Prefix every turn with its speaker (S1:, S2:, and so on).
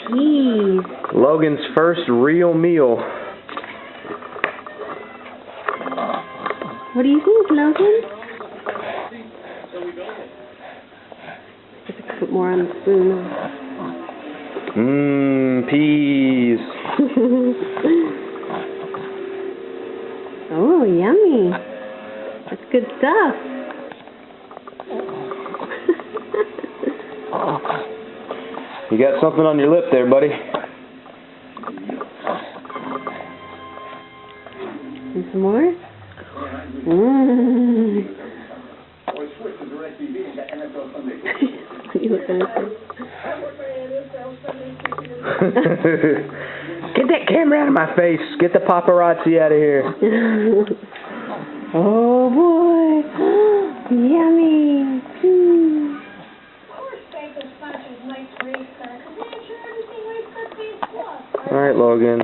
S1: Peas.
S2: Logan's first real meal.
S1: What do you think, Logan? Just put more on the spoon.
S2: Peas.
S1: Oh, yummy. That's good stuff.
S2: You got something on your lip there, buddy.
S1: And some more? Mmm. You looking at this?
S2: Get that camera out of my face. Get the paparazzi out of here.
S1: Oh boy. Yummy.
S2: All right, Logan.